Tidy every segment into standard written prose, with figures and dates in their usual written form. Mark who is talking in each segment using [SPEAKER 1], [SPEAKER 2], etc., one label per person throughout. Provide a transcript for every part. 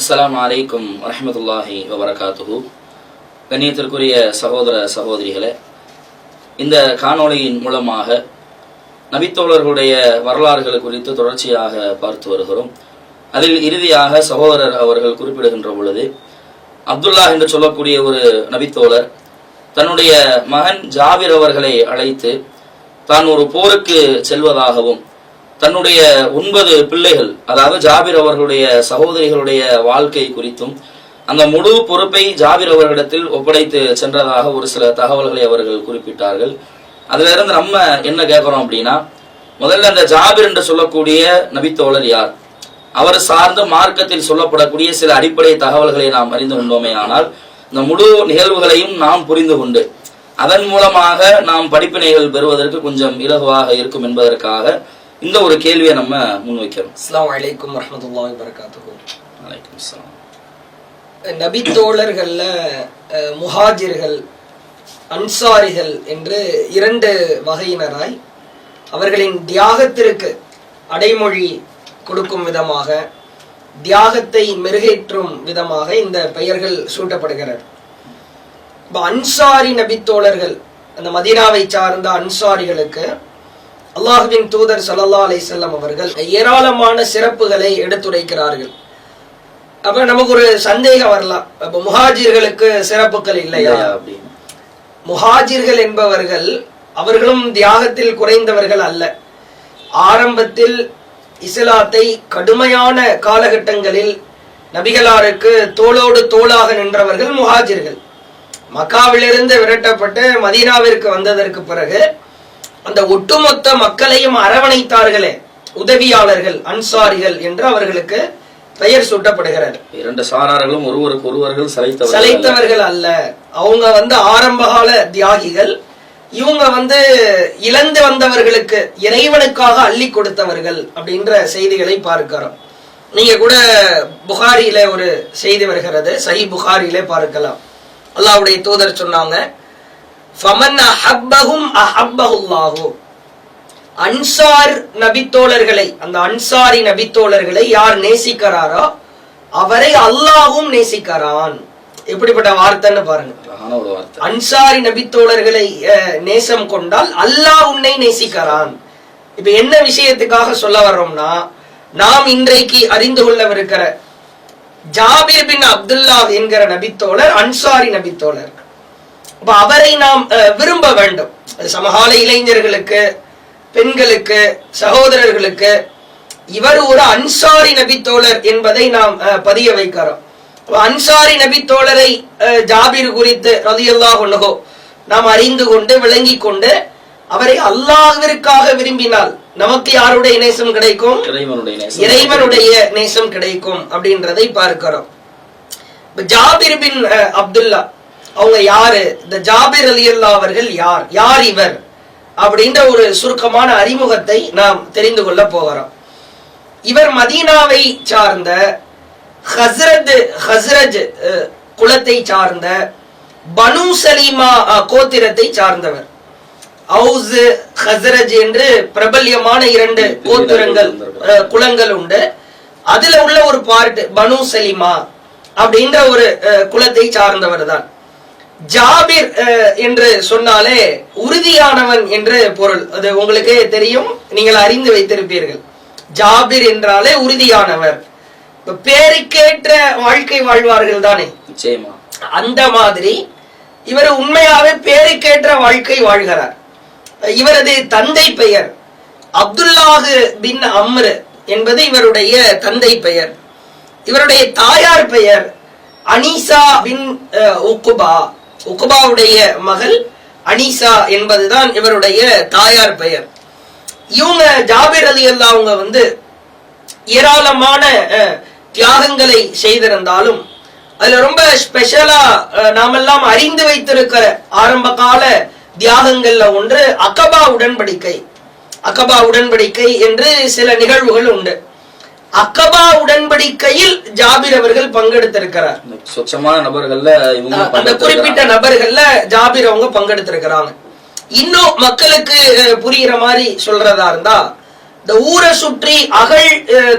[SPEAKER 1] அஸ்ஸலாமு அலைக்கும் வரஹ்மத்துல்லாஹி வபரகாத்துஹு. கண்ணியத்திற்குரிய சகோதர சகோதரிகளே, இந்த காணொளியின் மூலமாக நபித்தோழர்களுடைய வரலாறுகள் குறித்து தொடர்ச்சியாக பார்த்து வருகிறோம். அதில் இறுதியாக சகோதரர் அவர்கள் குறிப்பிடுகின்ற பொழுது, அப்துல்லா என்று சொல்லக்கூடிய ஒரு நபித்தோழர் தன்னுடைய மகன் ஜாபிர் அவர்களை அழைத்து தான் ஒரு போருக்கு செல்வதாகவும் தன்னுடைய 9 பிள்ளைகள், அதாவது ஜாபிர் அவர்களுடைய சகோதரிகளுடைய வாழ்க்கை குறித்தும் அந்த முழு பொறுப்பை ஜாபிர் அவர்களிடத்தில் ஒப்படைத்து சென்றதாக ஒரு சில தகவல்களை அவர்கள் குறிப்பிட்டார்கள். அதுல இருந்து நம்ம என்ன கேட்கிறோம் அப்படின்னா, முதல்ல அந்த ஜாபிர் என்று சொல்லக்கூடிய நபித்தோழர் யார், அவர் சார்ந்த மார்க்கத்தில் சொல்லப்படக்கூடிய சில அடிப்படை தகவல்களை நாம் அறிந்து கொண்டோமே ஆனால் இந்த முழு நிகழ்வுகளையும் நாம் புரிந்து கொண்டு அதன் மூலமாக நாம் படிப்பினைகள் பெறுவதற்கு கொஞ்சம் இலகுவாக இருக்கும் என்பதற்காக இந்த ஒரு கேள்வியை நம்ம முன்வைக்கிறோம்.
[SPEAKER 2] அஸ்ஸலாமு அலைக்கும் வரஹ்மத்துல்லாஹி வபரகாத்துஹு.
[SPEAKER 1] வலைக்கும் அஸ்ஸலாம்.
[SPEAKER 2] நபித்தோழர்கள்ல முஹாஜிர்கள், அன்சாரிகள் என்று 2 வகையினராய் அவர்களின் தியாகத்திற்கு அடைமொழி கொடுக்கும் விதமாக, தியாகத்தை மெருகேற்றும் விதமாக இந்த பெயர்கள் சூட்டப்படுகிறது. அன்சாரி நபித்தோழர்கள், அந்த மதீனாவை சார்ந்த அன்சாரிகளுக்கு அல்லாஹ்வின் தூதர் ஸல்லல்லாஹு அலைஹி வஸல்லம் அவர்கள் ஏராளமான சிறப்புகளை எடுத்துரைக்கிறார்கள். அப்ப நமக்கு ஒரு சந்தேகம் வரலாம், அப்ப முஹாஜிர்களுக்கு சிறப்புகள் இல்லையா? முஹாஜிர்கள் என்பவர்கள் அவர்களும் தியாகத்தில் குறைந்தவர்கள் அல்ல. ஆரம்பத்தில் இஸ்லாத்தை கடுமையான காலகட்டங்களில் நபிகளாருக்கு தோளோடு தோளாக நின்றவர்கள் முஹாஜிர்கள். மக்காவிலிருந்து விரட்டப்பட்டு மதீனாவிற்கு வந்ததற்கு பிறகு அந்த ஒட்டுமொத்த மக்களையும் அரவணைத்தார்களே உதவியாளர்கள், அன்சாரிகள் என்று அவர்களுக்கு பெயர் சூட்டப்படுகிறது.
[SPEAKER 1] 2 சாரார்களும் ஒருவருக்கு ஒருவர்கள்
[SPEAKER 2] சளைத்தவர்கள் அல்ல. அவங்க ஆரம்பகால தியாகிகள், இவங்க இழந்து வந்தவர்களுக்கு இறைவனுக்காக அள்ளி கொடுத்தவர்கள் அப்படின்ற செய்திகளை பார்க்கிறோம். நீங்க கூட புகாரியில ஒரு செய்தி வருகிறது, சஹீஹ் புகாரியிலே பார்க்கலாம். அல்லாஹ்வுடைய தூதர் சொன்னாங்க, ஃபமன் அஹப்பஹும் அஹப்பஹுல்லாஹு. அன்சார் நபித்தோழர்களை, அந்த அன்சாரி நபித்தோழர்களை யார் நேசிக்கிறாரோ அவரை அல்லாஹ்வும் நேசிக்கிறான். எப்படிப்பட்ட வார்த்தைன்னு பாருங்க. அன்சாரி நபித்தோழர்களை நேசம் கொண்டால் அல்லாஹ் உன்னை நேசிக்கிறான். இப்ப என்ன விஷயத்துக்காக சொல்ல வர்றோம்னா, நாம் இன்றைக்கு அறிந்து கொள்ளவிருக்கிற ஜாபிர் பின் அப்துல்லா என்கிற நபித்தோழர் அன்சாரி நபித்தோழர். அவரை நாம் விரும்ப வேண்டும். சமகால இளைஞர்களுக்கு, பெண்களுக்கு, சகோதரர்களுக்கு இவர் ஒரு அன்சாரி நபித்தோழர் என்பதை நாம் பதிய வைக்கிறோம். அன்சாரி நபித்தோழரை ஜாபிர் குறித்து ரலியல்லாஹு அன்ஹு நாம் அறிந்து கொண்டு விளங்கி கொண்டு அவரை அல்லாஹ்விற்காக விரும்பினால் நமக்கு யாருடைய நேசம் கிடைக்கும்? இறைவனுடைய நேசம் கிடைக்கும் அப்படின்றதை பார்க்கிறோம். ஜாபிர் பின் அப்துல்லா அவங்க யாரு? இந்த ஜாபிர் ரலியல்லாஹு அவர்கள் யார், யார் இவர் அப்படின்ற ஒரு சுருக்கமான அறிமுகத்தை நாம் தெரிந்து கொள்ள போகிறோம். இவர் மதீனாவை சார்ந்த ஹஸ்ரஜ் குலத்தை சார்ந்த பனு சலீமா கோத்திரத்தை சார்ந்தவர். அவுஸ், ஹஸ்ரஜ் என்று பிரபல்யமான 2 கோத்திரங்கள், குலங்கள் உண்டு. அதுல உள்ள ஒரு பார்ட் பனு சலீமா அப்படின்ற ஒரு குலத்தை சார்ந்தவர் தான். ஜாபிர் என்று சொன்னாலே உறுதியானவன் என்று பொருள். அது உங்களுக்கே தெரியும், நீங்கள் அறிந்து வைத்திருப்பீர்கள். ஜாபிர் என்றாலே உறுதியானவர். பேருக்கேற்ற வாழ்க்கை வாழ்வார்கள் தானே, அந்த மாதிரி இவர் உண்மையாவே பேருக்கேற்ற வாழ்க்கை வாழ்கிறார். இவரது தந்தை பெயர் அப்துல்லாஹு பின் அம்ர் என்பது இவருடைய தந்தை பெயர். இவருடைய தாயார் பெயர் அனீசா பின் உக்குபா. உக்குபாவுடைய மகள் அனீசா என்பதுதான் இவருடைய தாயார் பெயர். இவங்க ஜாபிர் ரலியல்லாஹு அவங்க ஏராளமான தியாகங்களை செய்திருந்தாலும் அதுல ரொம்ப ஸ்பெஷலா நாமெல்லாம் அறிந்து வைத்திருக்கிற ஆரம்ப கால தியாகங்கள்ல ஒன்று அகபா உடன்படிக்கை. அகபா உடன்படிக்கை என்று சில நிகழ்வுகள் உண்டு. அகபா உடன்படிக்கையில் ஜாபிர் அவர்கள் பங்கெடுத்திருக்கிறார்.
[SPEAKER 1] சொச்சமான நபர்கள்ல
[SPEAKER 2] அந்த குறிப்பிட்ட நபர்கள்ல ஜாபிர் அவங்க பங்கெடுத்திருக்கிறாங்க. இன்னும் மக்களுக்கு புரிகிற மாதிரி சொல்றதா இருந்தா, இந்த ஊரை சுற்றி அகழ்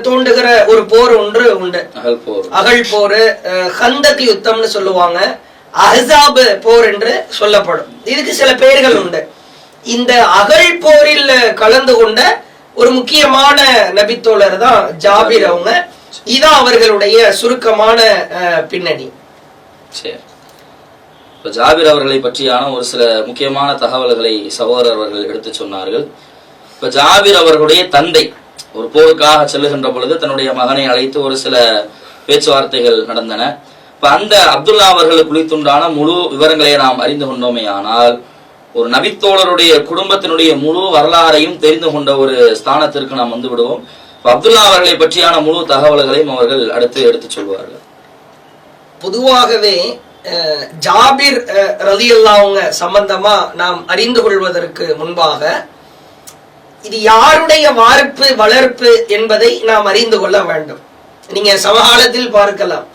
[SPEAKER 2] தோண்டுகிற ஒரு போர் ஒன்று உண்டு. அகழ் போர், ஹந்தக் யுத்தம்னு சொல்லுவாங்க, அஹ்ஸாப் போர் என்று சொல்லப்படும். இதுக்கு சில பெயர்கள் உண்டு. இந்த அகழ் போரில் கலந்து கொண்ட ஒரு முக்கியமான நபித்தோழர் தான் ஜாபிர் அவங்க. இதான் அவர்களுடைய சுருக்கமான பின்னணி.
[SPEAKER 1] ஜாபிர் அவர்களை பற்றியான ஒரு சில முக்கியமான தகவல்களை சகோதரர் அவர்கள் எடுத்து சொன்னார்கள். இப்ப ஜாபிர் அவர்களுடைய தந்தை ஒரு போருக்காக செல்லுகின்ற பொழுது தன்னுடைய மகனை அழைத்து ஒரு சில பேச்சுவார்த்தைகள் நடந்தன. இப்ப அந்த அப்துல்லா அவர்கள் குறித்துண்டான முழு விவரங்களை நாம் அறிந்து கொண்டோமே ஆனால் ஒரு நபித்தோழருடைய குடும்பத்தினுடைய முழு வரலாறையும் தெரிந்து கொண்ட ஒரு ஸ்தானத்திற்கு நாம் வந்து விடுவோம். அப்துல்லா அவர்களை பற்றியான முழு தகவல்களையும் அவர்கள் அடுத்து எடுத்து சொல்வார்கள்.
[SPEAKER 2] பொதுவாகவே ஜாபிர் ரலியல்லாஹு சம்பந்தமா நாம் அறிந்து கொள்வதற்கு முன்பாக இது யாருடைய வார்ப்பு வளர்ப்பு என்பதை நாம் அறிந்து கொள்ள வேண்டும். நீங்க சமகாலத்தில் பார்க்கலாம்,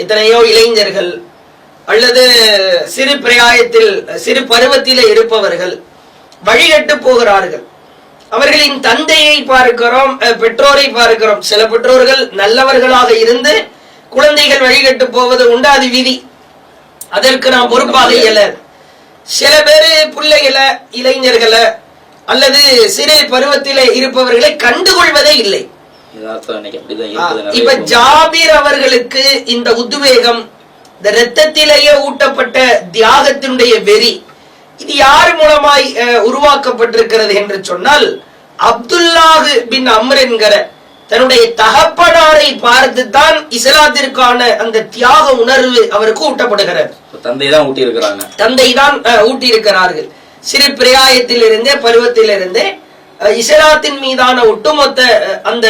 [SPEAKER 2] எத்தனையோ இளைஞர்கள் அல்லது சிறு பிராயத்தில் சிறு பருவத்திலே இருப்பவர்கள் வழிகட்டு போகிறார்கள். அவர்களின் தந்தையை பார்க்கிறோம், பெற்றோரை பார்க்கிறோம். சில பெற்றோர்கள் நல்லவர்களாக இருந்து குழந்தைகள் வழிகட்டு போவது உண்டு, அது விதி, அதற்கு நாம் பொறுப்பாக இயலாது. சில பேரு பிள்ளைகளை, இளைஞர்களை அல்லது சிறு பருவத்திலே இருப்பவர்களை கண்டுகொள்வதே இல்லை. இப்ப ஜாபிர் அவர்களுக்கு இந்த உத்வேகம், இந்த இரத்தத்திலேயே ஊட்டப்பட்ட தியாகத்தினுடைய வெறி, இது யார் மூலமாய் உருவாக்கப்பட்டிருக்கிறது என்று சொன்னால் அப்துல்லாஹ் பின் அம்ர் என்கிற தன்னுடைய தகப்பனாரை பார்த்து தான் இஸ்லாத்திற்கான அந்த தியாக உணர்வு அவருக்கு ஊட்டப்படுகிறது.
[SPEAKER 1] தந்தை தான் ஊட்டி இருக்கிறாங்க,
[SPEAKER 2] தந்தை தான் ஊட்டி இருக்கிறார்கள். சிறு பிராயத்திலிருந்தே பருவத்திலிருந்தே இஸ்லாத்தின் மீதான ஒட்டுமொத்த அந்த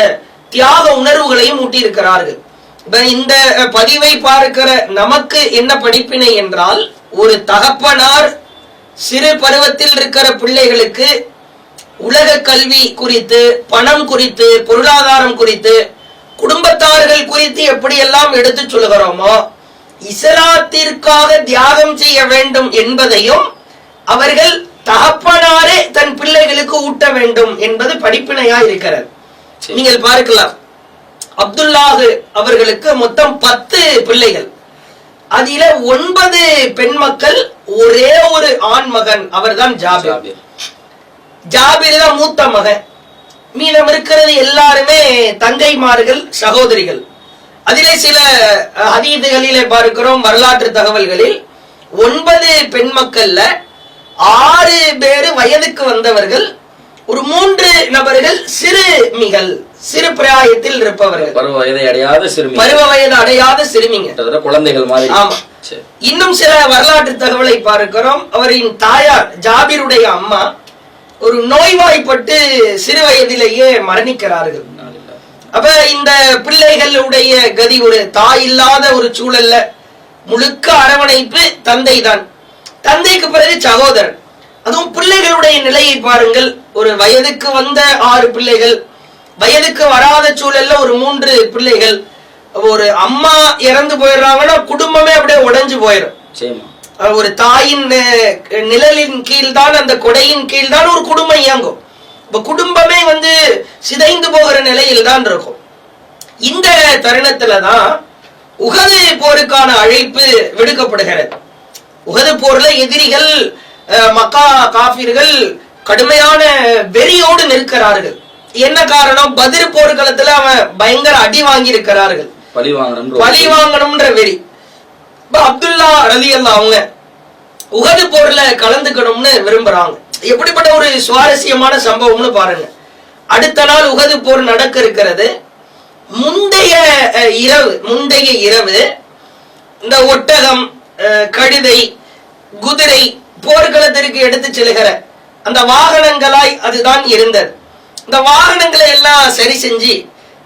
[SPEAKER 2] தியாக உணர்வுகளையும் ஊட்டி இருக்கிறார்கள். இந்த பதிவை பார்க்கிற நமக்கு என்ன படிப்பினை என்றால், ஒரு தகப்பனார் சிறு பருவத்தில் இருக்கிற பிள்ளைகளுக்கு உலக கல்வி குறித்து, பணம் குறித்து, பொருளாதாரம் குறித்து, குடும்பத்தார்கள் குறித்து எப்படியெல்லாம் எடுத்து சொல்கிறோமோ, இஸ்லாத்திற்காக தியாகம் செய்ய வேண்டும் என்பதையும் அவர்கள் தகப்பனாரே தன் பிள்ளைகளுக்கு ஊட்ட வேண்டும் என்பது படிப்பினையா இருக்கிறது. நீங்கள் பார்க்கலாம், அப்துல்லாஹ் அவர்களுக்கு மொத்தம் 10 பிள்ளைகள், அதில 9 பெண் மக்கள், ஒரே ஒரு ஆண் மகன், அவர்தான் ஜாபிர். ஜாபிர் தான் மூத்த மகன். மீதம் இருக்கிறது எல்லாருமே தங்கைமார்கள், சகோதரிகள். அதிலே சில ஹதீதுகளிலே பார்க்கிறோம், வரலாற்று தகவல்களில் 9 பெண் மக்கள்ல 6 பேரு வயதுக்கு வந்தவர்கள், ஒரு 3 நபர்கள் சிறுமிகள், சிறு பிராயத்தில் இருப்பவர்கள், பருவ வயது அடையாத சிறுமிங்க,
[SPEAKER 1] குழந்தைகள் மாதிரி.
[SPEAKER 2] ஆமா. இன்னும் சில வரலாற்று தகவலை பார்க்கிறோம். அவரின் தாயார் ஜாபிருடைய அம்மா ஒரு நோய்வாய்ப்பட்டு சிறு வயதிலேயே மரணிக்கிறார்கள். அப்ப இந்த பிள்ளைகளுடைய கதி, ஒரு தாய் இல்லாத ஒரு சூழல்ல முழுக்க அரவணைப்பு தந்தை தான். தந்தைக்கு பிறகு சகோதரன். அதுவும் பிள்ளைகளுடைய நிலையை பாருங்கள். ஒரு வயதுக்கு வந்த 6 பிள்ளைகள், வயதுக்கு வராத சூழல்ல ஒரு 3 பிள்ளைகள். ஒரு அம்மா இறந்து போயிடுறாங்கன்னா குடும்பமே அப்படியே உடைஞ்சு போயிடும். ஒரு தாயின் நிழலின் கீழ் தான், அந்த கொடையின் கீழ் தான் ஒரு குடும்பம் இயங்கும். இப்ப குடும்பமே சிதைந்து போகிற நிலையில் தான் இருக்கும். இந்த தருணத்துலதான் உஹது போருக்கான அழைப்பு விடுக்கப்படுகிறது. உஹது போர்ல எதிரிகள், மக்கா காஃபிர்கள் கடுமையான வெறியோடு நிற்கிறார்கள். என்ன காரணம்? பத்ர் போர்க்களத்துல அவன் பயங்கர அடி வாங்கி இருக்கிறார்கள், பழி வாங்கணும்ன்ற வெறி. அப்துல்லா ரலியல்லாஹு அவங்க உஹது போர்ல கலந்துக்கணும்னு விரும்புறாங்க. எப்படிப்பட்ட ஒரு சுவாரஸ்யமான சம்பவம்னு பாருங்க. அடுத்த நாள் உஹது போர் நடக்க இருக்கிறது. முந்தைய இரவு இந்த ஒட்டகம், கழுதை, குதிரை போர்க்களத்திற்கு எடுத்து செல்கிற அந்த வாகனங்களாய் அதுதான் இருந்தது. இந்த வாகனங்களை எல்லாம் சரி செஞ்சு,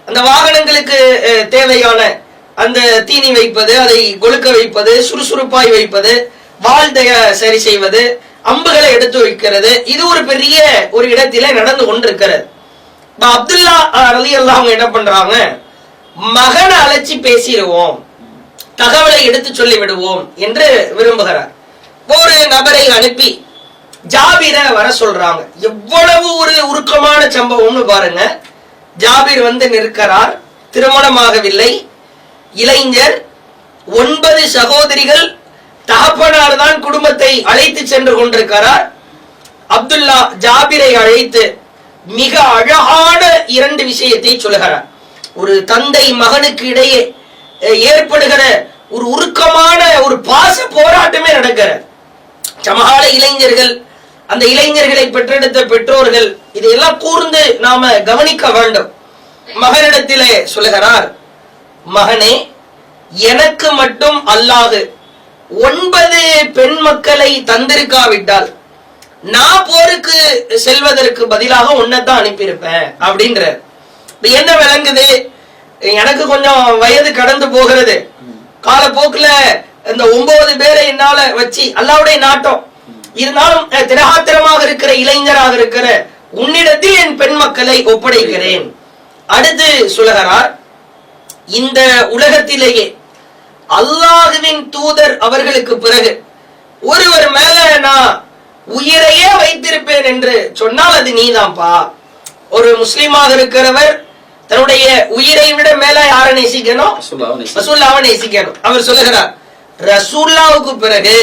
[SPEAKER 2] அந்த வாகனங்களுக்கு தேவையான அந்த தீனி வைப்பது, அதை கொழுக்க வைப்பது, சுறுசுறுப்பாய் வைப்பது, வாழ்தைய சரி செய்வது, அம்புகளை எடுத்து வைக்கிறது, இது ஒரு பெரிய ஒரு இடத்திலே நடந்து கொண்டிருக்கிறது. அப்துல்லா ரலியல்லாஹு அவங்க என்ன பண்றாங்க, மகனை அழைச்சி பேசிடுவோம், தகவலை எடுத்து சொல்லி விடுவோம் என்று விரும்புகிறார். ஒரு நபரை அனுப்பி ஜாபிர வர சொல்றாங்க. எவ்வளவு ஒரு உருக்கமான சம்பவம்னு பாருங்க. ஜாபிர் வந்து நிற்கிறார், திருமணமாகவில்லை, இளைஞர், 9 சகோதரிகள், தகப்பனார் தான் குடும்பத்தை அழைத்து சென்று கொண்டிருக்கிறார். அப்துல்லா ஜாபிரை அழைத்து மிக அழகான 2 விஷயத்தை சொல்லுகிறார். ஒரு தந்தை மகனுக்கு இடையே ஏற்படுகிற ஒரு உருக்கமான ஒரு பாச போராட்டமே நடக்கிறது. சமகால இளைஞர்கள், அந்த இளைஞர்களை பெற்றெடுத்த பெற்றோர்கள் இதையெல்லாம் கூர்ந்து நாம கவனிக்க வேண்டும். மகனிடத்திலே சொல்லுகிறார், மகனே, எனக்கு மட்டும் அல்லாஹ் 9 பெண் மக்களை தந்திருக்காவிட்டால் நான் போருக்கு செல்வதற்கு பதிலாக உன்னைத்தான் அனுப்பியிருப்பேன் அப்படின்ற. என்ன விளங்குது? எனக்கு கொஞ்சம் வயது கடந்து போகிறது, காலப்போக்குல இந்த 9 பேரை என்னால வச்சு அல்லாஹ்வுடைய நாட்டம் இருந்தாலும் திரகாத்திரமாக இருக்கிற இளைஞராக இருக்கிற உன்னிடத்தில் என் பெண் மக்களை ஒப்படைக்கிறேன். அடுத்து சொல்லுகிறார், இந்த உலகத்திலேயே அல்லாஹ்வின் தூதர் அவர்களுக்கு பிறகு ஒருவர் மேல நான் உயிரையே வைத்திருப்பேன் என்று சொன்னால் அது நீதான்ப்பா. ஒரு முஸ்லிமாக இருக்கிறவர் தன்னுடைய உயிரை விட மேல யாரை நேசிக்கணும்? ரசூலுல்லாஹ்வை நேசிக்கணும். அவர் சொல்லுகிறார், ரசூலுல்லாஹ்வுக்கு பிறகு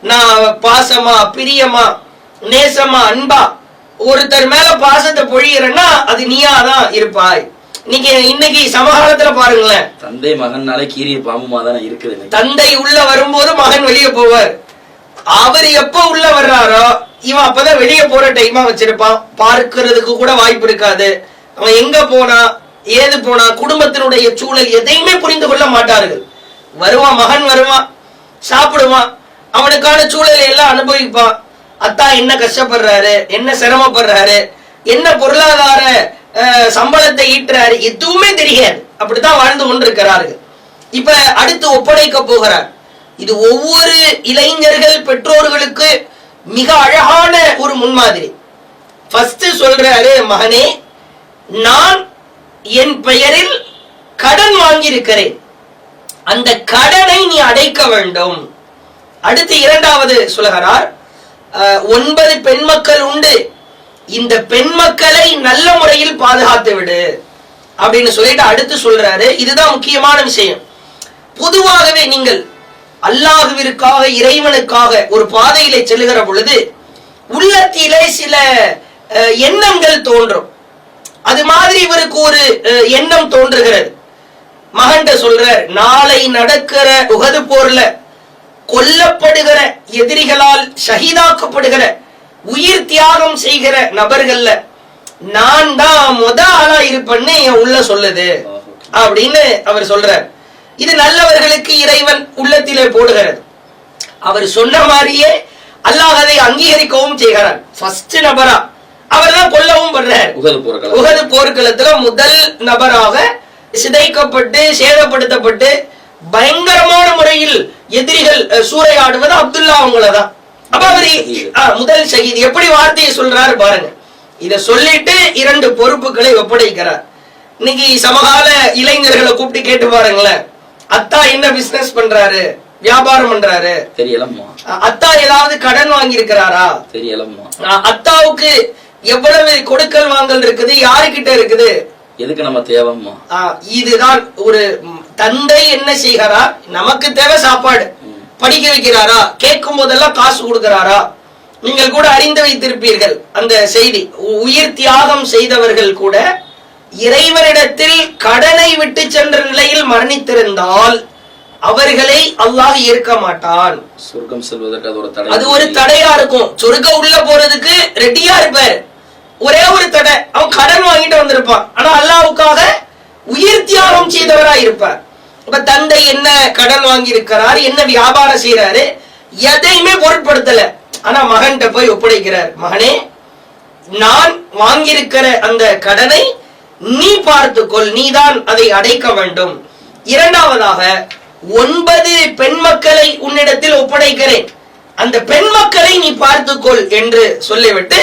[SPEAKER 2] நான் பாசமா, பிரியமா, நேசமா, அன்பா ஒருத்தர் மேல பாசத்தை பொழிகிறேன்னா அது நீயா தான் இருப்பாய். இன்னைக்கு சமகாலத்துல பாருங்களேன்,
[SPEAKER 1] தந்தை மகன்னால கீரிய பாம்புமா தானே இருக்குது.
[SPEAKER 2] தந்தை உள்ள வரும்போது மகன் வெளியே போவார். அவர் எப்ப உள்ள வர்றாரோ இவன் அப்பதான் வெளியே போற டைமா வச்சிருப்பான். பார்க்கிறதுக்கு கூட வாய்ப்பு இருக்காது. அவன் எங்க போனா ஏது போனா குடும்பத்தினுடைய சூழல் எதையுமே புரிந்து கொள்ள மாட்டார்கள். வருவான், மகன் வருவான், சாப்பிடுவான், அவனுக்கான சூழலை எல்லாம் அனுபவிப்பான். அத்தா என்ன கஷ்டப்படுறாரு, என்ன சிரமப்படுறாரு, என்ன பொருளாதார சம்பளத்தை ஈட்டுறாரு, எதுவுமே தெரியாது. அப்படித்தான் வாழ்ந்து கொண்டிருக்கிறார்கள். இப்ப அடுத்து ஒப்படைக்க போகிறார். இது ஒவ்வொரு இளைஞர்கள் பெற்றோர்களுக்கு மிக அழகான ஒரு முன்மாதிரி. ஃபர்ஸ்ட் சொல்றாரு, மகனே, நான் என் பெயரில் கடன் வாங்கியிருக்கிறேன், அந்த கடனை நீ அடைக்க வேண்டும். அடுத்து 2வது சொல்லுகிறார், 9 பெண் மக்கள் உண்டு, இந்த பெண் மக்களை நல்ல முறையில் பாதுகாத்து விடு அப்படின்னு சொல்லிட்டு அடுத்து சொல்றாரு. இதுதான் முக்கியமான விஷயம். பொதுவாகவே நீங்கள் அல்லாஹ்விற்காக, இறைவனுக்காக ஒரு பாதையிலே செல்லுகிற பொழுது உள்ளத்திலே சில எண்ணங்கள் தோன்றும். அது மாதிரி இவருக்கு ஒரு எண்ணம் தோன்றுகிறது. மகன்கிட்ட சொல்றார், நாளை நடக்கிற உஹது போர்ல கொல்லப்படுகிற எதிரிகளால் ஷஹீதாக்கப்படுகிற உயிர் தியாகம் செய்கிற நபர்கள்ல நான் தான் ஆளா இருப்பேன்னு என் உள்ள சொல்லுது அப்படின்னு அவர் சொல்றார். இது நல்லவர்களுக்கு இறைவன் உள்ளத்திலே போடுகிறது. அவர் சொன்ன மாதிரியே அல்லாஹ் அதை அங்கீகரிக்கவும் செய்கிறார். ஃபர்ஸ்ட் நபரா அவர் தான் கொல்லவும் பண்றார். உஹது போர்க்களத்துல முதல் நபராக சிதைக்கப்பட்டு சேதப்படுத்தப்பட்டு பயங்கரமான முறையில் எதிரிகள் சூறையாடுவது அப்துல்லா அவங்களதான். அப்ப அவர் முதல் ஷஹீத். எப்படி வார்த்தையை சொல்றாரு பாருங்க. இத சொல்லிட்டு 2 பொறுப்புகளை ஒப்படைக்கிறார். இன்னைக்கு சமகால இளைஞர்களை கூப்பிட்டு கேட்டு பாருங்களேன், அத்தா என்ன பிசினஸ் பண்றாரு, வியாபாரம் பண்றாரு
[SPEAKER 1] தெரியலம்மா.
[SPEAKER 2] அத்தா ஏதாவது கடன் வாங்கி இருக்கிறாரா
[SPEAKER 1] தெரியலம்மா.
[SPEAKER 2] அத்தாவுக்கு எவ்வளவு கொடுக்கல் வாங்கல் இருக்குது, யாருக்கிட்ட இருக்குது,
[SPEAKER 1] எதுக்கு நம்ம தேவைம்மா.
[SPEAKER 2] இதுதான் ஒரு தந்தை என்ன செய்கிறார், நமக்கு தேவை சாப்பாடு, படிக்க வைக்கிறாரா, கேட்கும் போதெல்லாம் காசு கொடுக்கிறாரா. நீங்கள் கூட அறிந்து வைத்திருப்பீர்கள் அந்த செய்தி. உயிர் தியாகம் செய்தவர்கள் கூட இறைவனிடத்தில் கடனை விட்டு சென்ற நிலையில் மரணித்திருந்தால் அவர்களை அல்லாஹ் ஏற்க மாட்டான்.
[SPEAKER 1] சொர்க்கம் செல்வதற்கு அது
[SPEAKER 2] ஒரு தடையா இருக்கும். சொர்க்கம் உள்ள போறதுக்கு ரெடியா இருப்பாரு. ஒரே ஒரு தடை, அவன் கடன் வாங்கிட்டு வந்திருப்பான், ஆனா அல்லாஹ்வுக்காக உயிர் தியாகம் செய்தவரா இருப்பார். இப்ப தந்தை என்ன கடன் வாங்கி இருக்கிறார், என்ன வியாபாரம் செய்யறாரு, எதையுமே பொருட்படுத்தல. ஆனா மகன்கிட்ட போய் ஒப்படைக்கிறார், மகனே, நான் வாங்கியிருக்கிற அந்த கடனை நீ பார்த்துக்கொள், நீதான் அதை அடைக்க வேண்டும். 2வதாக 9 பெண் மக்களை உன்னிடத்தில் ஒப்படைக்கிறேன், அந்த பெண் மக்களை நீ பார்த்துக்கொள் என்று சொல்லிவிட்டு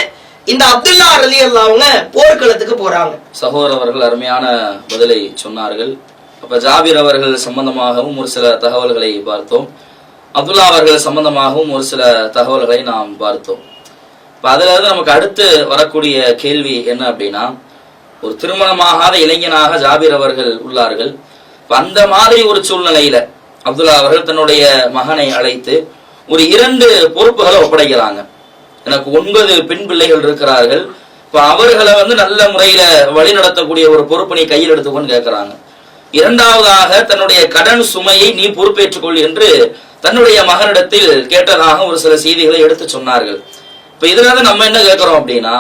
[SPEAKER 2] இந்த அப்துல்லா ரலியல்லாஹு அவங்க போர்க்களத்துக்கு போறாங்க.
[SPEAKER 1] சகோதரர் அவர்கள் அருமையான பதிலை சொன்னார்கள். அப்ப ஜாபிர் அவர்கள் சம்பந்தமாகவும் ஒரு சில தகவல்களை பார்த்தோம், அப்துல்லா அவர்கள் சம்பந்தமாகவும் ஒரு சில தகவல்களை நாம் பார்த்தோம். அதுல இருந்து நமக்கு அடுத்து வரக்கூடிய கேள்வி என்ன அப்படின்னா, ஒரு திருமணமாகாத இளைஞனாக ஜாபீர் அவர்கள் உள்ளார்கள். அந்த மாதிரி ஒரு சூழ்நிலையில அப்துல்லா அவர்கள் தன்னுடைய மகனை அழைத்து ஒரு 2 பொறுப்புகளை ஒப்படைக்கிறாங்க. எனக்கு 9 பெண் பிள்ளைகள் இருக்கிறார்கள், இப்ப அவர்களை நல்ல முறையில வழி நடத்தக்கூடிய ஒரு பொறுப்பு நீ கையில் எடுத்துக்கொண்டு கேட்கிறாங்க. 2வதாக தன்னுடைய கடன் சுமையை நீ பொறுப்பேற்றுக்கொள் என்று தன்னுடைய மகனிடத்தில் கேட்டதாக ஒரு சில செய்திகளை எடுத்து சொன்னார்கள். இப்ப இதுல இருந்து நம்ம என்ன கேட்கிறோம் அப்படின்னா,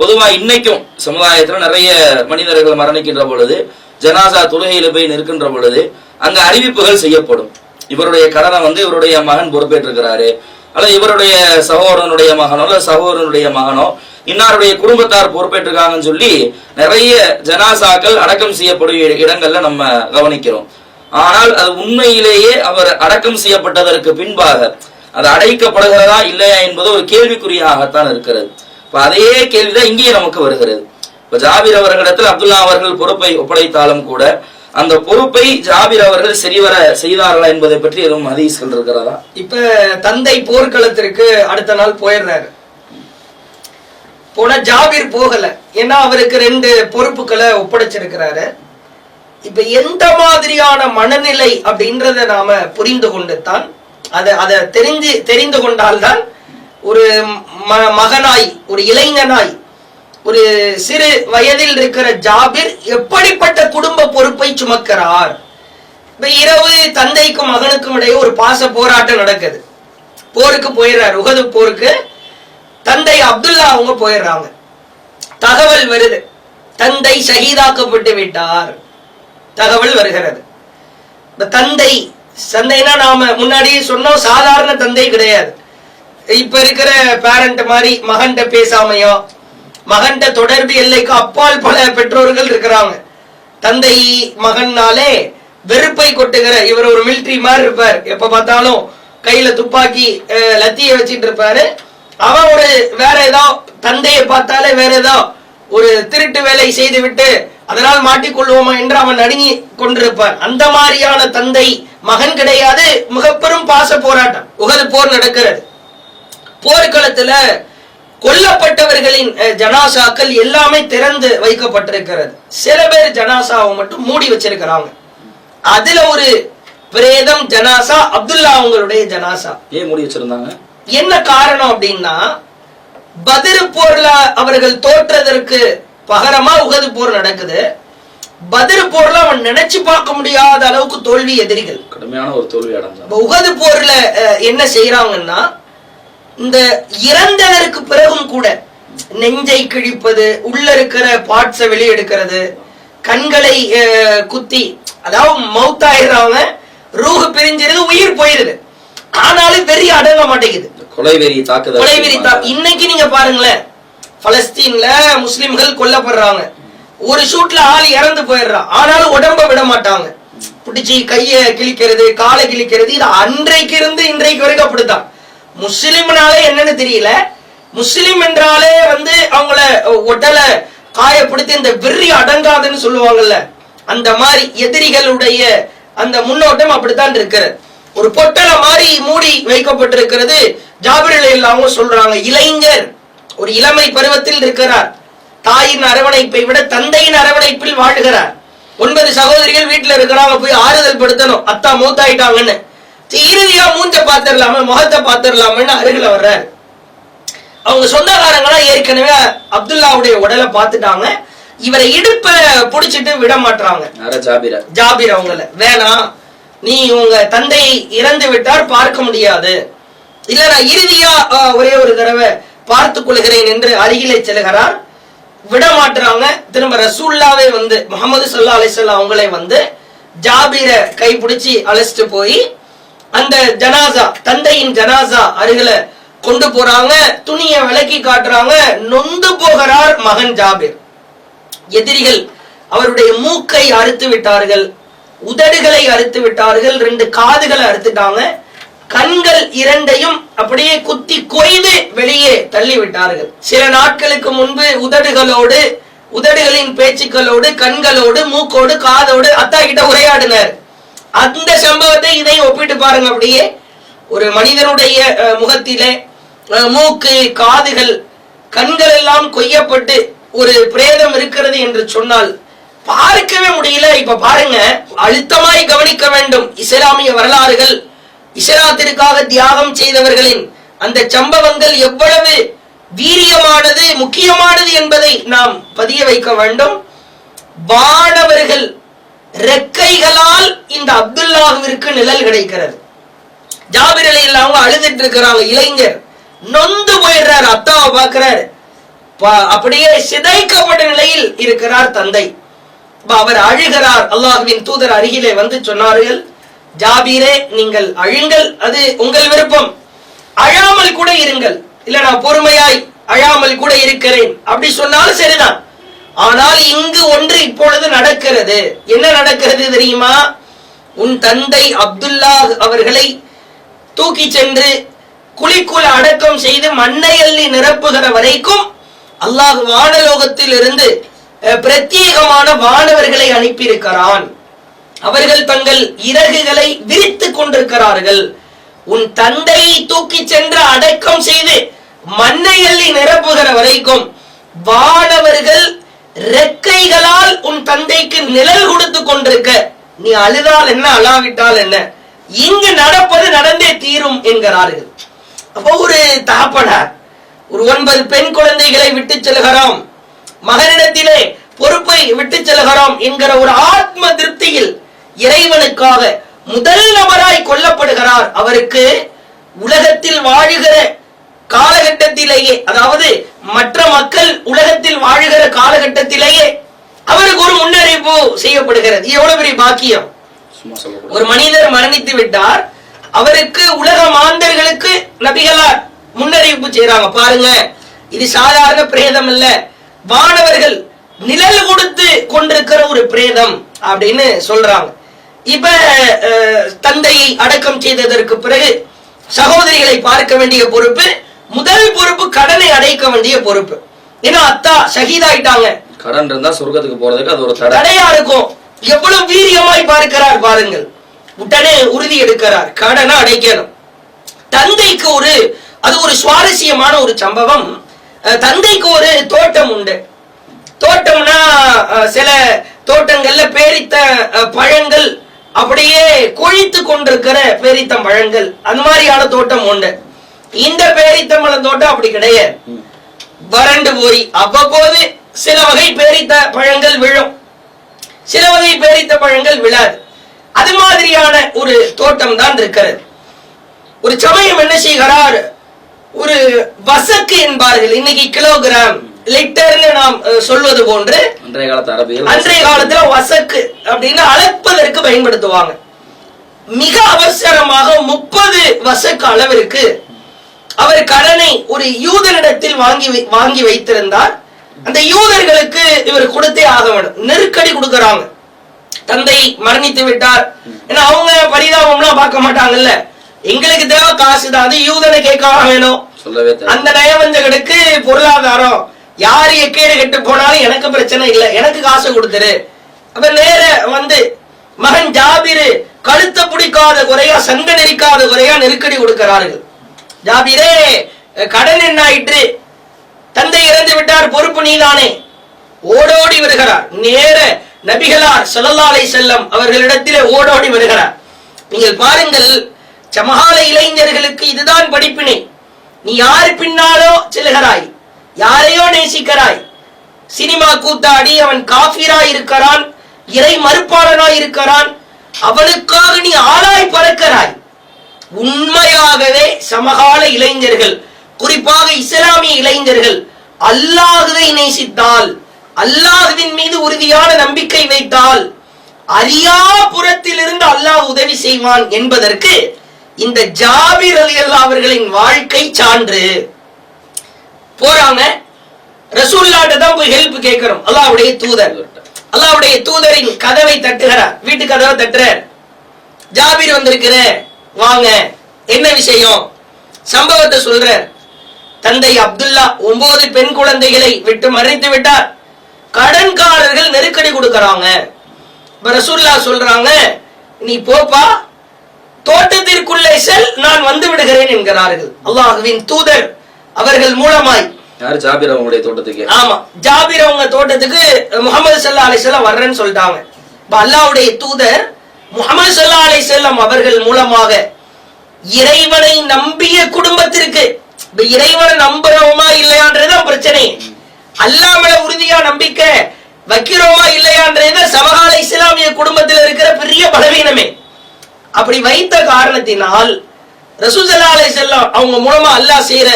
[SPEAKER 1] பொதுவா இன்னைக்கும் சமுதாயத்துல நிறைய மனிதர்கள் மரணிக்கின்ற பொழுது, ஜனாசா தொழுகையில போய் நிற்கின்ற பொழுது அங்க அறிவிப்புகள் செய்யப்படும். இவருடைய கடனை இவருடைய மகன் பொறுப்பேற்றிருக்கிறாரு, அல்லது இவருடைய சகோதரனுடைய மகனோ அல்லது சகோதரனுடைய மகனோ இன்னாருடைய குடும்பத்தார் பொறுப்பேற்றிருக்காங்கன்னு சொல்லி நிறைய ஜனாசாக்கள் அடக்கம் செய்யப்படும் இடங்கள்ல நம்ம கவனிக்கிறோம். ஆனால் அது உண்மையிலேயே அவர் அடக்கம் செய்யப்பட்டதற்கு பின்பாக அது அடைக்கப்படுகிறதா இல்லையா என்பது ஒரு கேள்விக்குறியாகத்தான் இருக்கிறது. இப்ப அதே கேள்விதான் இங்கேயே நமக்கு வருகிறது. இப்ப ஜாபீர் அவர்களிடத்தில் அப்துல்லா அவர்கள் பொறுப்பை ஒப்படைத்தாலும் கூட அந்த பொறுப்பை ஜாபீர் அவர்கள் சரிவர செய்தார்களா என்பதை பற்றி எதுவும் ஹதீஸ்கள் இருக்கிறதா?
[SPEAKER 2] இப்ப தந்தை போர்க்களத்திற்கு அடுத்த நாள் போயிடுறாரு. போன ஜாபீர் போகல, ஏன்னா அவருக்கு 2 பொறுப்புகளை ஒப்படைச்சிருக்கிறாரு. இப்ப எந்த மாதிரியான மனநிலை அப்படின்றத நாம புரிந்து கொண்டுத்தான் அதை தெரிந்து கொண்டால்தான் ஒரு மகனாய், ஒரு இளைஞனாய், ஒரு சிறு வயதில் இருக்கிற ஜாபீர் எப்படிப்பட்ட குடும்ப பொறுப்பை சுமக்கிறார். இப்ப இரவு தந்தைக்கும் மகனுக்கும் இடையே ஒரு பாச போராட்டம் நடக்குது. போருக்கு போயிடுறாரு, உஹது போருக்கு தந்தை அப்துல்லா அவங்க போயிடுறாங்க. தகவல் வருது, தந்தை ஷஹீதாக்கப்பட்டு விட்டார், தகவல் வருகிறது. தந்தைனா நாம முன்னாடியே சொன்னோம், சாதாரண தந்தை கிடையாது. இப்ப இருக்கிற பேரண்ட் மாதிரி மகன்கிட்ட பேசாமையோ, மகன்கிட்ட தொடர்பு எல்லைக்கு அப்பால் பல பெற்றோர்கள் இருக்கிறாங்க. தந்தை மகன்னாலே வெறுப்பை கொட்டுகிற, இவர் ஒரு மிலிட்டரி மாதிரி இருப்பார், எப்ப பார்த்தாலும் கையில துப்பாக்கி லத்திய வச்சிட்டு இருப்பாரு. அவன் ஒரு வேற ஏதோ தந்தையை பார்த்தாலே வேற ஏதோ ஒரு திருட்டு வேலை செய்து விட்டு அதனால் மாட்டிக்கொள்வோமா என்று அவன் நடுங்கி கொண்டிருப்பான். அந்த மாதிரியான தந்தை மகன் கிடையாது. மிக பெரும் பாச போராட்டம், உஹது போர் நடக்கிறது. போர்க்களத்துல கொல்லப்பட்டவர்களின் ஜனாசாக்கள் எல்லாமே திறந்து வைக்கப்பட்டிருக்கிறது. சில பேர் ஜனாசாவை மட்டும் மூடி வச்சிருக்கிறாங்க. அதுல ஒரு பிரேதம் ஜனாசா அப்துல்லா அவங்களுடைய ஜனாசா.
[SPEAKER 1] ஏன் மூடி வச்சிருந்தாங்க?
[SPEAKER 2] என்ன காரணம் அப்படின்னா, பத்ர் போர்ல அவர்கள் தோற்றதற்கு பகரமா உஹது போர் நடக்குது. பத்ர் போர்ல அவன் நினைச்சு பார்க்க முடியாத அளவுக்கு தோல்வி, எதிரிகள்
[SPEAKER 1] கடுமையான ஒரு தோல்வி அடைஞ்சாங்க.
[SPEAKER 2] உஹது போர்ல என்ன செய்யறாங்கன்னா, இந்த இறந்ததற்கு பிறகும் கூட நெஞ்சை கிழிப்பது, உள்ள இருக்கிற பார்ட்ஸை வெளியெடுக்கிறது, கண்களை குத்தி, அதாவது மௌத்தாயிடுறாங்க, ரூஹு பிரிஞ்சிருது, உயிர் போயிருது. ஆனாலும் வெறி அடங்க மாட்டேங்குது.
[SPEAKER 1] கொலைவெறி தாக்குதல்.
[SPEAKER 2] இன்னைக்கு நீங்க பாருங்களேன், பலஸ்தீன்ல முஸ்லிம்கள் கொல்லப்படுறாங்க, ஒரு ஷூட்ல ஆள் இறந்து போயிடுறான், ஆனாலும் உடம்ப விட மாட்டாங்க, பிடிச்சி கைய கிழிக்கிறது, காலை கிழிக்கிறது. இது அன்றைக்கு இருந்து இன்றைக்கு வரைக்கும் அப்படித்தான். முஸ்லிம்னாலே என்னன்னு தெரியல, முஸ்லிம் என்றாலே அவங்கள உடலை காயப்படுத்தி இந்த வெறி அடங்காதுன்னு சொல்லுவாங்கல்ல, அந்த மாதிரி எதிரிகளுடைய அந்த முன்னோட்டம் அப்படித்தான் இருக்கிறது. ஒரு பொட்டல மாதிரி மூடி வைக்கப்பட்டிருக்கிறது. ஜாபீர் ரலியல்லாஹு சொல்றாங்க, இளைஞர் ஒரு இளமை பருவத்தில் இருக்கிறார், தாயின் அரவணைப்பை விட தந்தையின் அரவணைப்பில் வாழ்கிறார். 9 சகோதரிகள் வீட்டுல இருக்கிறாங்க, போய் ஆறுதல் படுத்தணும், அத்தா மூத்தாயிட்டாங்கன்னு. இறுதியா மூஞ்ச பாத்திரலாம, முகத்தை பாத்திரலாமன்னு அருகில வர்றாரு. அவங்க சொந்தக்காரங்களா ஏற்கனவே அப்துல்லாவுடைய உடலை பார்த்துட்டாங்க. இவரை இடுப்ப புடிச்சிட்டு விட மாட்டாங்க. ஜாபீர் அவங்கள, வேணாம், நீ உங்க தந்தை இறந்து விட்டார், பார்க்க முடியாது, இல்ல நான் இறுதியா ஒரே ஒரு தடவை பார்த்துக் கொள்கிறேன் என்று அருகிலே செல்கிறார். விட மாட்டுறாங்க. திரும்ப ரசூல்லாவே முகமது ஸல்லல்லாஹு அலைஹி வஸல்லம் அவங்களே ஜாபீரை கைப்பிடிச்சு அழைச்சிட்டு போய் அந்த ஜனாசா, தந்தையின் ஜனாசா அருகில கொண்டு போறாங்க. துணியை விலக்கி காட்டுறாங்க. நொந்து போகிறார் மகன் ஜாபீர். எதிரிகள் அவருடைய மூக்கை அறுத்து விட்டார்கள், உதடுகளை அறுத்து விட்டார்கள், 2 காதுகளை அறுத்துட்டாங்க, கண்கள் 2ஐயும் அப்படியே குத்தி கொய்து வெளியே தள்ளி விட்டார்கள். சில நாட்களுக்கு முன்பு உதடுகளின் பேச்சுக்களோடு, கண்களோடு, மூக்கோடு, காதோடு அத்தா கிட்ட உரையாடினார். அந்த சம்பவத்தை இதை ஒப்பிட்டு பாருங்க. அப்படியே ஒரு மனிதனுடைய முகத்திலே மூக்கு, காதுகள் கண்கள் எல்லாம் கொய்யப்பட்டு ஒரு பிரேதம் இருக்கிறது என்று சொன்னால் பார்க்கவே முடியல. இப்ப பாருங்க, அழுத்தமாய் கவனிக்க வேண்டும். இஸ்லாமிய வரலாறுகள், இஸ்லாத்திற்காக தியாகம் செய்தவர்களின் அந்த சம்பவங்கள் எவ்வளவு வீரியமானது, முக்கியமானது என்பதை நாம் பதிய வைக்க வேண்டும். வானவர்கள் ரெக்கைகளால் இந்த அப்துல்லாஹுவிற்கு நிழல் கிடைக்கிறது. ஜாபிர் ரலியல்லாஹு அழுதுட்டு இருக்கிறாங்க. இளைஞர் நொந்து போயிடுறார். அத்தாவை பார்க்கிறார், அப்படியே சிதைக்கப்பட்ட நிலையில் இருக்கிறார் தந்தை. அவர் அழுகிறார். அல்லாஹ்வின் தூதர் அருகிலே வந்து சொன்னார்கள், ஜாபீரே நீங்கள் அழுங்கள், அது உங்கள் விருப்பம். அழாமல் கூட இருங்கள், இல்ல நான் பொறுமையாய் அழாமல் கூட இருக்கிறேன் அப்படி சொன்னாலும் சரிதான். ஆனால் இங்கு ஒன்று இப்பொழுது நடக்கிறது. என்ன நடக்கிறது தெரியுமா? உன் தந்தை அப்துல்லாஹ் அவர்களை தூக்கி சென்று குழிக்குள் அடக்கம் செய்து மண்ணை அள்ளி நிரப்புகிற வரைக்கும் அல்லாஹ் வானலோகத்தில் இருந்து பிரத்யேகமான வானவர்களை அனுப்பியிருக்கிறான். அவர்கள் தங்கள் இறகுகளை விரித்துக் கொண்டிருக்கிறார்கள். உன் தந்தையை தூக்கி சென்று அடக்கம் செய்து மண்ணை அள்ளி நிரப்புகிற வரைக்கும் வானவர்கள் ரெக்கைகளால் உன் தந்தைக்கு நிழல் கொடுத்து கொண்டிருக்க, நீ அழுதால் என்ன அழாவிட்டால் என்ன, இங்கு நடப்பது நடந்தே தீரும் என்கிறார்கள். அப்போ ஒரு தகப்பனார் ஒரு 9 பெண் குழந்தைகளை விட்டு செல்கிறோம், மகனிடத்திலே பொறுப்பை விட்டு செல்கிறோம் என்கிற ஒரு ஆத்ம திருப்தியில் இறைவனுக்காக முதல் நபராய் கொல்லப்படுகிறார். அவருக்கு உலகத்தில் வாழுகிற காலகட்டத்திலேயே, அதாவது மற்ற மக்கள் உலகத்தில் வாழுகிற காலகட்டத்திலேயே அவருக்கு ஒரு முன்னறிவிப்பு செய்யப்படுகிறது. எவ்வளவு பெரிய பாக்கியம்! ஒரு மனிதர் மரணித்து விட்டார், அவருக்கு உலக மாந்தர்களுக்கு நபிகளார் முன்னறிவிப்பு செய்யறாங்க. பாருங்க, இது சாதாரண பிரேதம் அல்ல, வானவர்கள் நிழல் கொடுத்து கொண்டிருக்கிற ஒரு பிரேதம் அப்படின்னு சொல்றாங்க. இப்ப தந்தையை அடக்கம் செய்ததற்கு பிறகு சகோதரிகளை பார்க்க வேண்டிய பொறுப்பு, முதல் பொறுப்பு கடனை அடைக்க வேண்டிய பொறுப்பு. ஏன்னா அத்தா ஷஹீதாயிட்டாங்க,
[SPEAKER 1] கடன் இருந்தா சொர்க்கத்துக்கு போறதுக்கு அது ஒரு
[SPEAKER 2] தடையா இருக்கும். எவ்வளவு வீரியமாய் பார்க்கிறார் பாருங்கள். உடனே உறுதி எடுக்கிறார், கடனை அடைக்கணும். தந்தைக்கு அது ஒரு சுவாரஸ்யமான ஒரு சம்பவம். தந்தைக்கு ஒரு தோட்டம் உண்டு. தோட்டம்னா சில தோட்டங்கள்ல பேரித்த பழங்கள் அப்படியே கொழித்து கொண்டிருக்கிற பேரித்தம் பழங்கள், அந்த மாதிரியான தோட்டம் உண்டு. இந்த பேரித்தம்பழம் தோட்டம் அப்படி கிடையாது, வறண்டு போய் அவ்வப்போது சில வகை பேரித்த பழங்கள் விழும், சில வகை பேரித்த பழங்கள் விழாது. அது மாதிரியான ஒரு தோட்டம் தான் இருக்கிறது. ஒரு சமயம் என்ன செய்கிறார், ஒரு வசக்கு என்பார்கள், இன்னைக்கு கிலோகிராம் லிட்டர்னு நாம் சொல்வது போன்று அன்றைய காலத்துல வசக்கு அப்படின்னு அளப்பதற்கு பயன்படுத்துவாங்க. மிக அவசரமாக 30 வசக்கு அளவிற்கு அவர் கடனை ஒரு யூதனிடத்தில் வாங்கி வைத்திருந்தார். அந்த யூதர்களுக்கு இவர் கொடுத்தே ஆக வேண்டும். நெருக்கடி கொடுக்கறாங்க. தந்தை மரணித்து விட்டார், ஏன்னா அவங்க பரிதாபம்லாம் பார்க்க மாட்டாங்கல்ல, எங்களுக்கு தேவை காசு தான், அது யூதனை கேட்க வேணும். அந்த நயவஞ்சகனுக்கு பொருளாதாரம் யாரு எக்கேடு கெட்டு போனாலும் எனக்கு பிரச்சனை இல்லை, எனக்கு காசு கொடுத்துரு. அப்ப நேர வந்து மகன் ஜாபிரு கழுத்த பிடிக்காத குறையா, சங்க நெரிக்காத குறையா நெருக்கடி கொடுக்கிறார்கள். ஜாபிரே, கடன் என்ன ஆயிற்று, தந்தை இறந்து விட்டார், பொறுப்பு நீதானே. ஓடோடி வருகிறார். நேர நபிகளார் ஸல்லல்லாஹு அலைஹி வஸல்லம் அவர்களிடத்திலே ஓடோடி வருகிறார். நீங்கள் பாருங்கள், சமகால இளைஞர்களுக்கு இதுதான் படிப்பினை. நீ யார் பின்னாலோ செல்கிறாய், யாரையோ நேசிக்கிறாய், சினிமா கூத்தாடி அவன் காஃபிராய் இருக்கிறான், இறை மறுப்பாளனாய் இருக்கிறான், அவனுக்காக நீ ஆளாய் பறக்கிறாய். உண்மையாகவே சமகால இளைஞர்கள், குறிப்பாக இஸ்லாமிய இளைஞர்கள் அல்லாஹ்வை நேசித்தால், அல்லாஹ்வின் மீது உறுதியான நம்பிக்கை வைத்தால், அரியாபுரத்திலிருந்து அல்லாஹ் உதவி செய்வான் என்பதற்கு இந்த ஜாபிர் ரலியல்லாஹு அவர்களின் வாழ்க்கை சான்று. போறாங்க, ரசூலுல்லாஹ்ட்ட தான் போய் ஹெல்ப் கேட்கிறோம். அல்லாஹ்வுடைய தூதர், அல்லாஹ்வுடைய தூதரின் கதவை தட்டுகிறார், வீட்டு கதவை தட்டுறார். ஜாபிர் வந்திருக்கிற, வாங்க, என்ன விஷயம்? சம்பவத்தை சொல்றார். தந்தை அப்துல்லா 9 பெண் குழந்தைகளை விட்டு மறைத்து விட்டார், கடன்காரர்கள் நெருக்கடி கொடுக்கறாங்க. ரசூலுல்லாஹ் சொல்றாங்க, நீ போப்பா, தோட்டத்திற்குள்ளே செல், நான் வந்து விடுகிறேன் என்கிறார்கள். அல்லாஹ்வின் தூதர் அவர்கள் மூலமாய்
[SPEAKER 1] யாரு? ஜாபிர் அவங்களுடைய தோட்டத்துக்கு.
[SPEAKER 2] ஆமா, ஜாபிர் அவங்க தோட்டத்துக்கு முகமது ஸல்லல்லாஹு அலைஹி வஸல்லம் வர்றேன்னு சொல்லிட்டாங்க. இப்ப அல்லாஹ்வுடைய தூதர் முகமது ஸல்லல்லாஹு அலைஹி வஸல்லம் அவர்கள் மூலமாக இறைவனை நம்பிய குடும்பத்திற்கு, இப்ப இறைவனை நம்புறோமா இல்லையான்றதுதான் பிரச்சனை. அல்லாஹ் மேல உறுதியா நம்பிக்கை வைக்கிறோமா இல்லையான்றது சமகால இஸ்லாமிய குடும்பத்தில் இருக்கிற பெரிய பலவீனமே. அப்படி வைத்த காரணத்தினால் ரசூல் ஸல்லல்லாஹு அலைஹி வஸல்லம் அவங்க மூலமா அல்லாஹ் செய்யற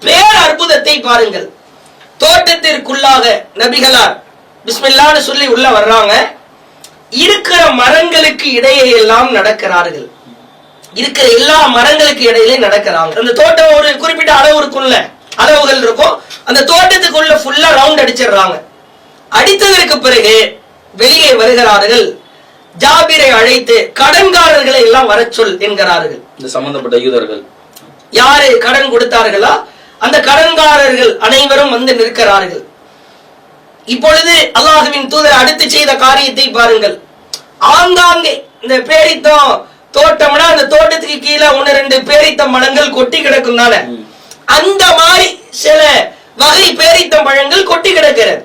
[SPEAKER 2] பேர் அற்புதத்தை பாருங்கள். தோட்டத்திற்குள்ளாக நபிகளார் பிஸ்மில்லான்னு சொல்லி உள்ள வர்றாங்க. இருக்கிற மரங்களுக்கு இடையே எல்லாம் நடக்கிறார்கள். இருக்கிற எல்லா மரங்களுக்கு இடையிலே நடக்கிறாங்க. அந்த தோட்டம் ஒரு குறிப்பிட்ட அளவுகள் இருக்கும். அந்த தோட்டத்துக்குள்ள ஃபுல்லா ரவுண்ட் அடிச்சிடுறாங்க. அடித்ததற்கு பிறகு வெளியே வருகிறார்கள். ஜாபிரை அழைத்து கடன்காரர்களை எல்லாம் வர சொல் என்கிறார்கள்.
[SPEAKER 1] இந்த சம்பந்தப்பட்ட யூதர்கள்
[SPEAKER 2] யாரு கடன் கொடுத்தார்களா அந்த கடன்காரர்கள் அனைவரும் வந்து நிற்கிறார்கள். இப்பொழுது அல்லாஹ்வின் தூதர் அடுத்து செய்த காரியத்தை பாருங்கள். ஆங்காங்கே இந்த பேரித்தம் தோட்டம்னா அந்த தோட்டத்துக்கு கீழே 1-2 பேரித்தம் மரங்கள் கொட்டி கிடக்கும் தானே, அந்த மாதிரி சில வகை பேரித்தம் பழங்கள் கொட்டி கிடக்கிறது.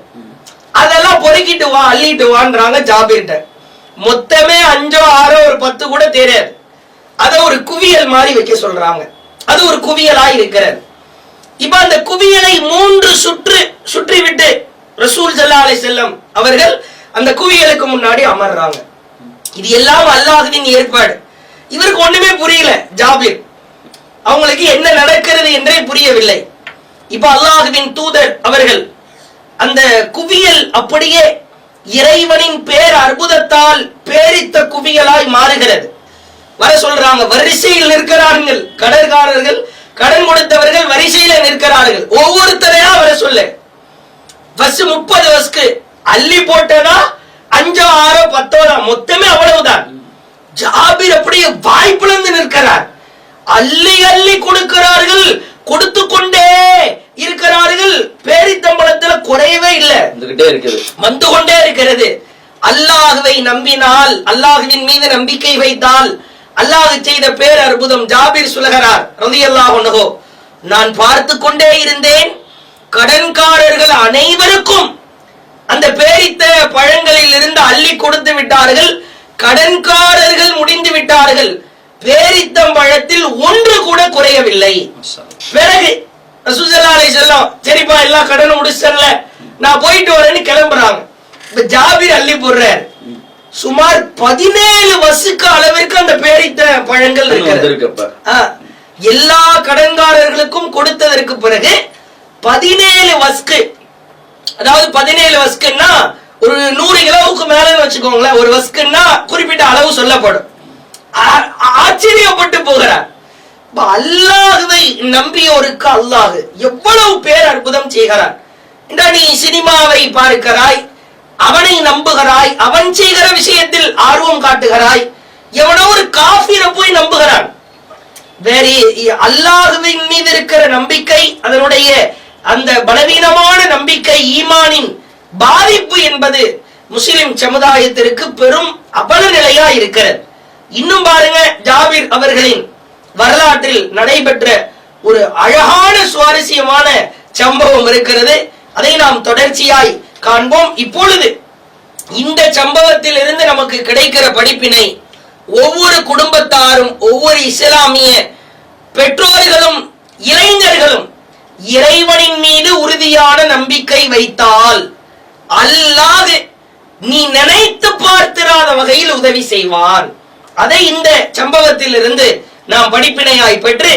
[SPEAKER 2] அதெல்லாம் பொறுக்கிட்டு வா, அள்ளிட்டு வான்றாங்க ஜாபிர்ட்ட. மொத்தமே 5-6 ஒரு 10 கூட தெரியாது. அத ஒரு குவியல் மாதிரி வைக்க சொல்றாங்க. அது ஒரு குவியலாய் இருக்கிறது. இப்ப அந்த குவியலை 3 சுற்றி விட்டு ரசூல் ஸல்லல்லாஹு அலைஹி வஸல்லம் அவர்கள் அந்த குவியலுக்கு முன்னாடி அமர்றாங்க. இது எல்லாம் அல்லாஹ்வின் ஏற்பாடு. இவருக்கு ஒண்ணுமே புரியல. ஜாபிர் அவங்களுக்கு என்ன நடக்கிறது என்றே புரியவில்லை. இப்ப அல்லாஹ்வின் தூதர் அவர்கள் அந்த குவியல் அப்படியே இறைவனின் பேர் அற்புதத்தால் பேரித்த குவியலாய் மாறுகிறது. வர சொல்றாங்க. வரிசையில் நிற்கிறார்கள் கடற்காரர்கள், கடன் கொடுத்தவர்கள் வரிசையில நிற்கிறார்கள். ஒவ்வொருத்தரையா வர சொல்ல. 30 வஸ்கு அள்ளி போட்டதா 5-6 10 மொத்தமே அவ்வளவுதான். ஜாபிர் அப்படியே வாய்ப்பிழந்து நிற்கிறார். அள்ளி அள்ளி கொடுக்கிறார்கள், கொடுத்து கொண்டே இருக்கிறார்கள். பேரித்தம்பளத்துல குறையவே இல்லை, வந்து கொண்டே இருக்கிறது. அல்லாஹ்வை நம்பினால், அல்லாஹ்வின் மீது நம்பிக்கை வைத்தால் அல்லாஹ் செய்த பேர் அற்புதம். ஜாபிர் சொல்கிறார் ரலியல்லாஹு அன்ஹு, நான் பார்த்து கொண்டே இருந்தேன். கடன்காரர்கள் அனைவருக்கும் அந்த பேரித்த பழங்களில் இருந்து அள்ளி கொடுத்து விட்டார்கள். கடன்காரர்கள் முடிந்து விட்டார்கள். பேரித்தம் பழத்தில் ஒன்று கூட குறையவில்லை. பிறகு ரசூல் ஸல்லல்லாஹு அலைஹி வஸல்லம் சரிப்பா எல்லா கடனும் முடிச்சல நான் போயிட்டு வரேன்னு கிளம்புறாங்க. இப்ப ஜாபிர் அள்ளி போடுறார். சுமார் 17 வஸ்கு அளவிற்கு அந்த பேரித்த பழங்கள் இருக்கு. எல்லா கடன்காரர்களுக்கும் கொடுத்ததற்கு பிறகு 17 வஸ்கு, அதாவது 17 வஸ்குன்னா ஒரு 100 கிலோவுக்கு மேல வச்சுக்கோங்களேன். ஒரு வஸ்குன்னா குறிப்பிட்ட அளவு சொல்லப்படும். ஆச்சரியப்பட்டு போகிறார். அல்லாஹ்வை நம்பியோருக்கு அல்லாஹ் எவ்வளவு பேர் அற்புதம் செய்கிறார். நீ சினிமாவை பார்க்கிறாய், அவனை நம்புகிறாய், அவன் செய்கிற விஷயத்தில் ஆர்வம் காட்டுகிறாய். எவனோ ஒரு காஃபிரை போய் நம்புகிறான். வேற அல்லாஹ்வின் மீது இருக்கிற நம்பிக்கை, அதனுடைய அந்த பலவீனமான நம்பிக்கை, ஈமானின் பாதிப்பு என்பது முஸ்லிம் சமுதாயத்திற்கு பெரும் அபல நிலையா இருக்கிறது. இன்னும் பாருங்க, ஜாபிர் அவர்களின் வரலாற்றில் நடைபெற்ற ஒரு அழகான சுவாரஸ்யமான சம்பவம் இருக்கிறது. அதை நாம் தொடர்ச்சியாய் காண்போம். இப்பொழுது இந்த சம்பவத்தில் இருந்து நமக்கு கிடைக்கிற படிப்பினை, ஒவ்வொரு குடும்பத்தாரும், ஒவ்வொரு இஸ்லாமிய பெற்றோர்களும் இளைஞர்களும் இறைவனின் மீது உறுதியான நம்பிக்கை வைத்தால் அல்லாஹ் நீ நினைத்து பார்த்திராத வகையில் உதவி செய்வான். அதை இந்த சம்பவத்தில் இருந்து நாம் படிப்பினையாய் பெற்று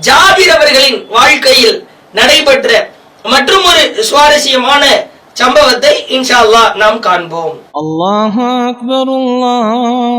[SPEAKER 2] ஜாபிர் அவர்களின் வாழ்க்கையில் நடைபெற்ற மற்றும் ஒரு சுவாரஸ்யமான சம்பவத்தை இன்ஷா அல்லாஹ் நாம் காண்போம்.
[SPEAKER 3] அல்லாஹு அக்பர், அல்லாஹ்